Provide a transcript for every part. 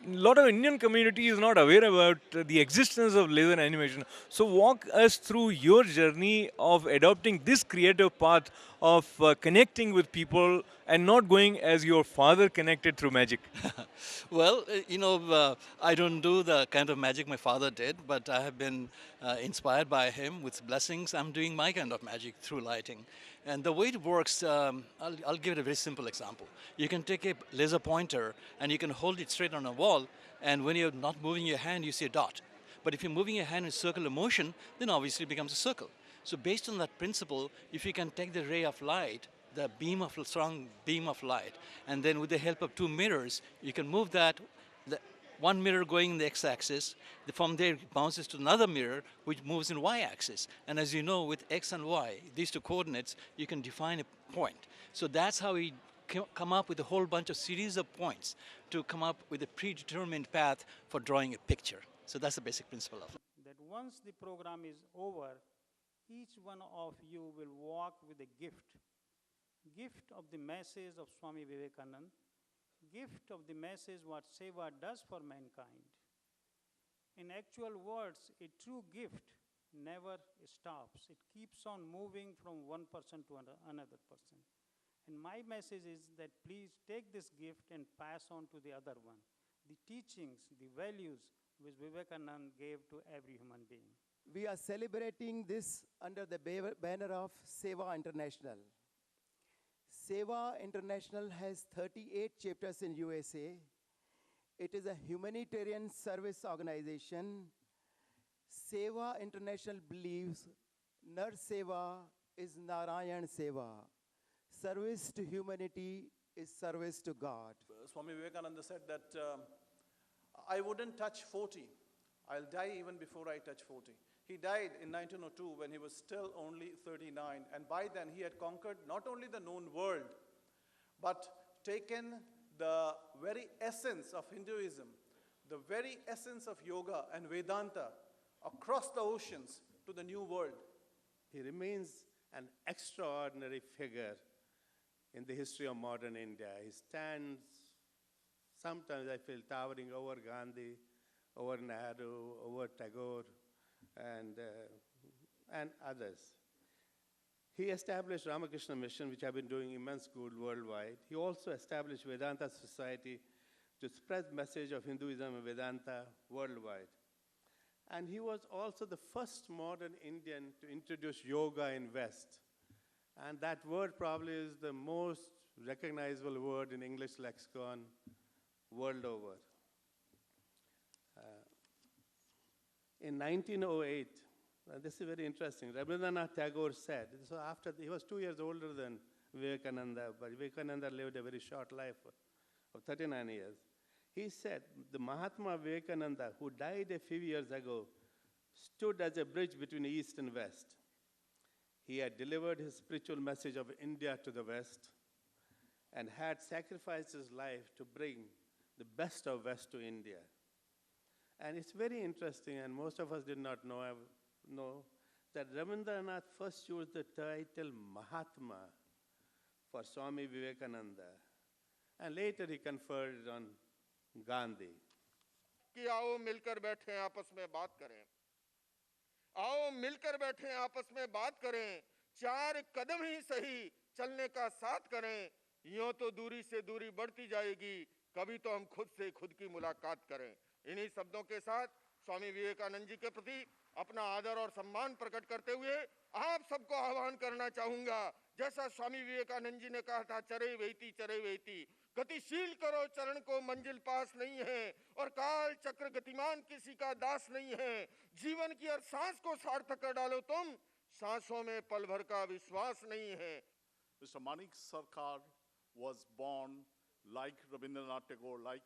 lot of Indian community is not aware about the existence of laser animation. So walk us through your journey of adopting this creative path of connecting with people and not going as your father connected through magic. Well, I don't do the kind of magic my father did, but I have been inspired by him with blessings. I'm doing my kind of magic through lighting. And the way it works, I'll give it a very simple example. You can take a laser pointer and you can hold it straight on a wall, and when you're not moving your hand, you see a dot. But if you're moving your hand in circular motion, then obviously it becomes a circle. So based on that principle, if you can take the ray of light, the beam of strong beam of light, and then with the help of two mirrors, you can move that, the one mirror going in the x-axis, from there it bounces to another mirror which moves in y-axis. And as you know, with x and y, these two coordinates, you can define a point. So that's how we come up with a whole bunch of series of points to come up with a predetermined path for drawing a picture. So that's the basic principle of it. That once the program is over, each one of you will walk with a gift of the message of Swami Vivekananda, gift of the message what Seva does for mankind. In actual words, a true gift never stops. It keeps on moving from one person to another person. And my message is that please take this gift and pass on to the other one. The teachings, the values which Vivekananda gave to every human being. We are celebrating this under the banner of Seva International. Seva International has 38 chapters in USA. It is a humanitarian service organization. Seva International believes Nar Seva is Narayan Seva. Service to humanity is service to God. Swami Vivekananda said that I wouldn't touch 40. I'll die even before I touch 40. He died in 1902 when he was still only 39. And by then he had conquered not only the known world, but taken the very essence of Hinduism, the very essence of yoga and Vedanta across the oceans to the new world. He remains an extraordinary figure in the history of modern India. He stands, sometimes I feel, towering over Gandhi, over Nehru, over Tagore, and others. He established Ramakrishna Mission, which have been doing immense good worldwide. He also established Vedanta Society to spread the message of Hinduism and Vedanta worldwide. And he was also the first modern Indian to introduce yoga in West. And that word probably is the most recognizable word in English lexicon world over. In 1908, this is very interesting, Rabindranath Tagore said, so after he was 2 years older than Vivekananda, but Vivekananda lived a very short life of 39 years. He said, the Mahatma Vivekananda, who died a few years ago, stood as a bridge between East and West. He had delivered his spiritual message of India to the West and had sacrificed his life to bring the best of West to India. And it's very interesting, and most of us did not know that Rabindranath first used the title Mahatma for Swami Vivekananda, and later he conferred it on Gandhi. कि आओ मिलकर बैठे आपस में बात करें, आओ मिलकर बैठे आपस में बात करें, चार कदम ही सही चलने का साथ करें, यूं तो दूरी से दूरी बढ़ती जाएगी, कभी तो हम खुद से खुद की मुलाकात करें। इन्हीं शब्दों के साथ स्वामी विवेकानंद जी के प्रति अपना आदर और सम्मान प्रकट करते हुए आप सबको आह्वान करना चाहूंगा, जैसा स्वामी विवेकानंद जी ने कहा था, चरे वेती गतिशील करो चरण को, मंजिल पास नहीं है और काल चक्र गतिमान किसी का दास नहीं है, जीवन की हर सांस को सार्थक कर डालो तुम, सांसों में पल भर का विश्वास नहीं है। Mr. Manik Sarkar was born like Rabindranath Tagore, like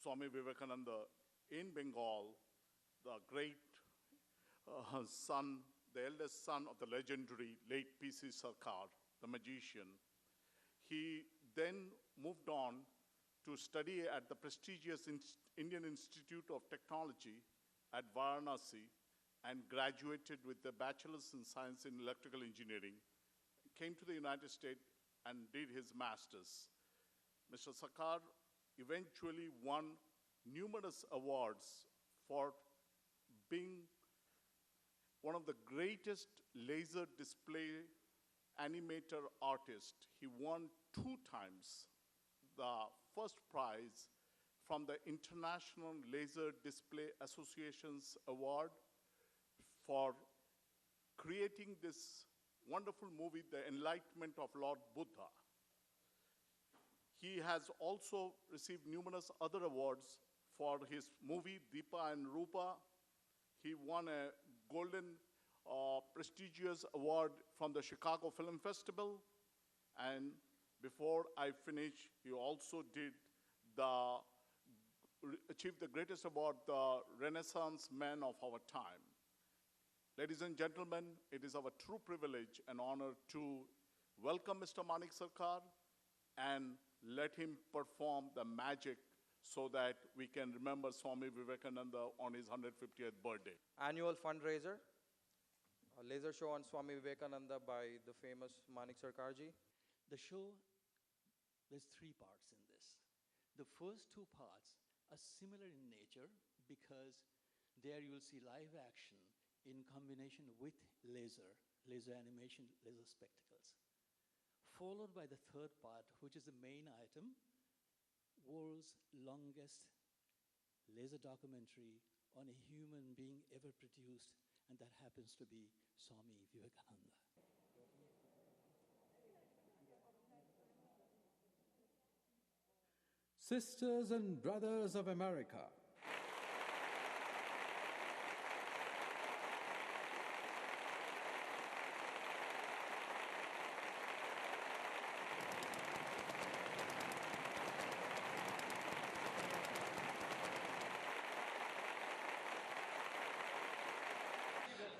Swami Vivekananda in Bengal, the great son, the eldest son of the legendary late P.C. Sarkar, the magician. He then moved on to study at the prestigious Indian Institute of Technology at Varanasi and graduated with a bachelor's in science in electrical engineering, came to the United States and did his master's. Mr. Sarkar eventually won numerous awards for being one of the greatest laser display animator artists. He won 2 times the first prize from the International Laser Display Association's award for creating this wonderful movie, The Enlightenment of Lord Buddha. He has also received numerous other awards for his movie, Deepa and Rupa. He won a golden prestigious award from the Chicago Film Festival. And before I finish, he also achieved the greatest award, the Renaissance Man of our time. Ladies and gentlemen, it is our true privilege and honor to welcome Mr. Manik Sarkar and let him perform the magic so that we can remember Swami Vivekananda on his 150th birthday. Annual fundraiser, a laser show on Swami Vivekananda by the famous Manik Sarkarji. The show, there's 3 parts in this. The first 2 parts are similar in nature because there you will see live action in combination with laser animation, laser spectacles. Followed by the 3rd part, which is the main item, world's longest laser documentary on a human being ever produced, and that happens to be Swami Vivekananda. Sisters and brothers of America,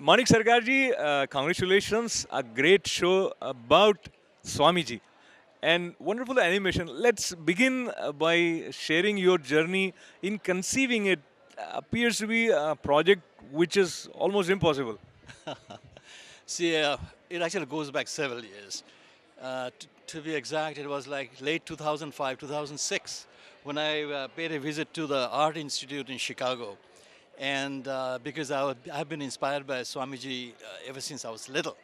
Manik Sarkarji, congratulations, a great show about Swamiji and wonderful animation. Let's begin by sharing your journey in conceiving it. Appears to be a project which is almost impossible. See, it actually goes back several years. To be exact, it was like late 2005, 2006, when I paid a visit to the Art Institute in Chicago. And because I've been inspired by Swamiji ever since I was little.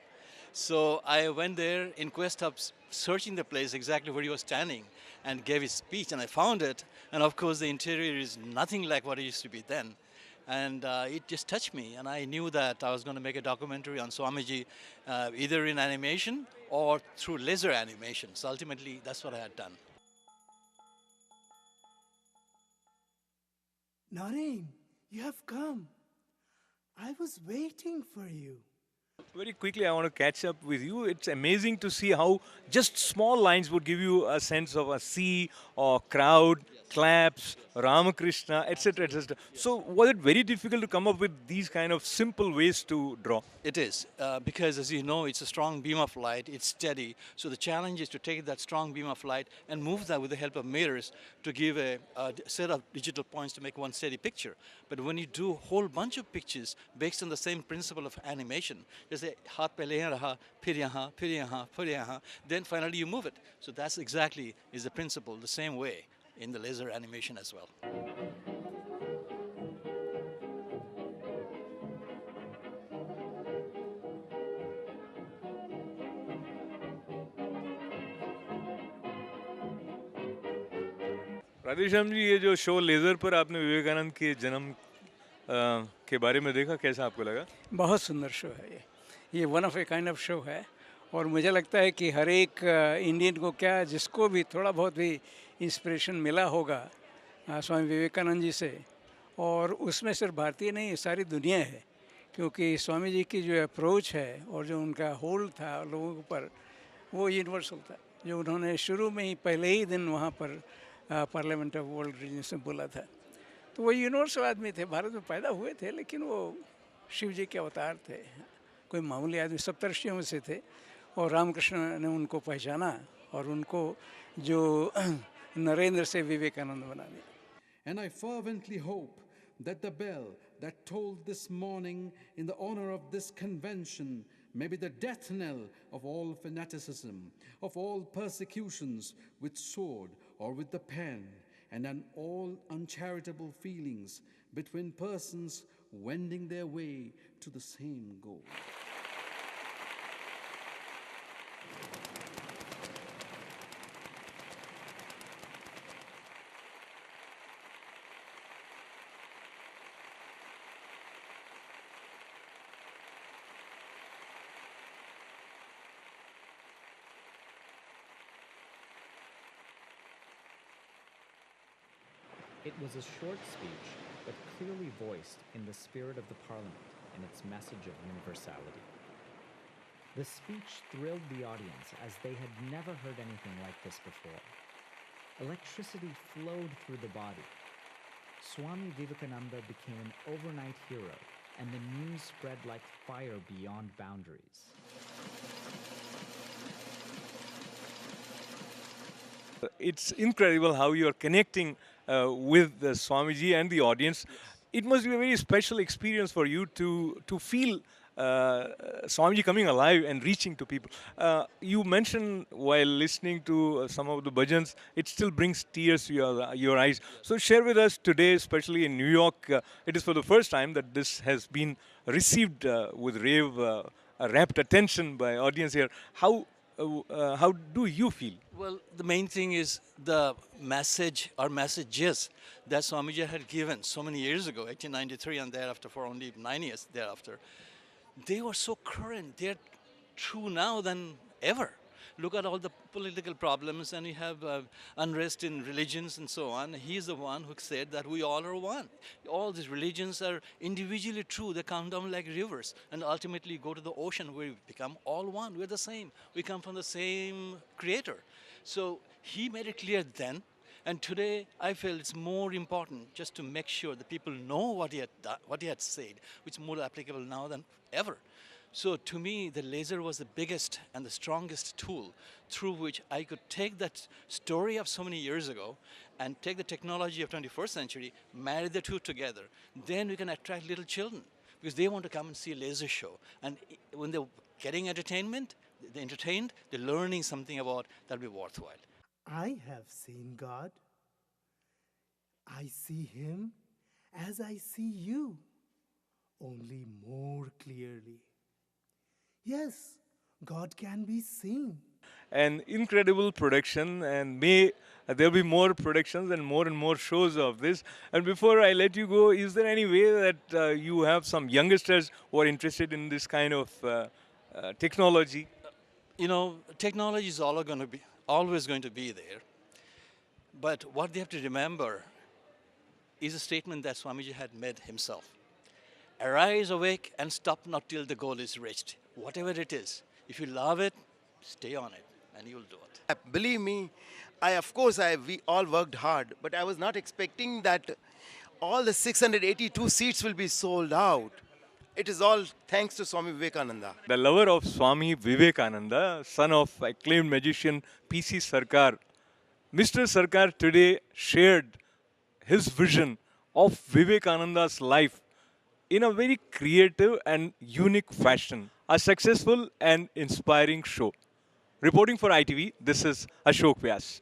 So I went there in quest of searching the place exactly where he was standing and gave his speech, and I found it. And of course, the interior is nothing like what it used to be then. And it just touched me, and I knew that I was going to make a documentary on Swamiji, either in animation or through laser animation. So ultimately, that's what I had done. Naren, you have come. I was waiting for you. Very quickly, I want to catch up with you. It's amazing to see how just small lines would give you a sense of a sea or crowd, claps, Ramakrishna, etc., etc. So, was it very difficult to come up with these kind of simple ways to draw? It is, because as you know, it's a strong beam of light, it's steady. So the challenge is to take that strong beam of light and move that with the help of mirrors to give a set of digital points to make one steady picture. But when you do a whole bunch of pictures based on the same principle of animation, just say, haath pehle yahan raha, phir yahan, phir yahan, phir yahan, then finally you move it. So that's exactly is the principle, the same way in the laser animation as well. Radheshyam जी, ये जो show laser पर आपने विवेकानंद के जन्म के बारे में देखा, कैसा आपको लगा? बहुत सुंदर शो है ये one of a kind of show है। और मुझे लगता है कि हर एक इंडियन को क्या जिसको भी थोड़ा बहुत भी इंस्पिरेशन मिला होगा स्वामी विवेकानंद जी से, और उसमें सिर्फ भारतीय नहीं सारी दुनिया है, क्योंकि स्वामी जी की जो अप्रोच है और जो उनका होल्ड था लोगों के ऊपर वो यूनिवर्सल था। जो उन्होंने शुरू में ही पहले ही दिन वहाँ पर पार्लियामेंट ऑफ वर्ल्ड रीजन्स में बोला था, तो वो यूनिवर्सल आदमी थे, भारत में पैदा हुए थे, लेकिन वो शिव जी के अवतार थे, कोई मामूली आदमी, सप्तर्षियों में से थे। और रामकृष्ण ने उनको पहचाना और उनको जो नरेंद्र से विवेकानंद बना दिया। and I fervently hope that the bell that tolled this morning in the honor of this convention may be the death knell of all fanaticism, of all persecutions with sword or with the pen, and on all uncharitable feelings between persons wending their way to the same goal. It was a short speech, but clearly voiced in the spirit of the Parliament and its message of universality. The speech thrilled the audience as they had never heard anything like this before. Electricity flowed through the body. Swami Vivekananda became an overnight hero, and the news spread like fire beyond boundaries. It's incredible how you are connecting with the Swamiji and the audience. It must be a very special experience for you to feel Swamiji coming alive and reaching to people. You mentioned while listening to some of the bhajans, it still brings tears to your eyes. So share with us today, especially in New York, it is for the first time that this has been received with rapt attention by audience here. How do you feel? Well, the main thing is the message or messages that Swamiji had given so many years ago, 1893, and thereafter for only 9 years thereafter. They were so current. They're true now than ever. Look at all the political problems, and you have unrest in religions and so on. He's the one who said that we all are one. All these religions are individually true. They come down like rivers and ultimately go to the ocean where we become all one. We're the same. We come from the same creator. So he made it clear then. And today, I feel it's more important just to make sure that people know what he had done, what he had said, which is more applicable now than ever. So to me, the laser was the biggest and the strongest tool through which I could take that story of so many years ago and take the technology of 21st century, marry the two together. Then we can attract little children because they want to come and see a laser show. And when they're getting entertainment, they're entertained, they're learning something about that'll be worthwhile. I have seen God. I see Him as I see you, only more clearly. Yes, God can be seen. An incredible production, and may there'll be more productions and more shows of this. And before I let you go, is there any way that you have some youngsters who are interested in this kind of technology? You know, technology is always going to be there. But what they have to remember is a statement that Swamiji had made himself. Arise, awake, and stop not till the goal is reached. Whatever it is, if you love it, stay on it, and you'll do it. Believe me, we all worked hard, but I was not expecting that all the 682 seats will be sold out. It is all thanks to Swami Vivekananda. The lover of Swami Vivekananda, son of acclaimed magician P.C. Sarkar, Mr. Sarkar today shared his vision of Vivekananda's life in a very creative and unique fashion. A successful and inspiring show. Reporting for ITV, this is Ashok Vyas.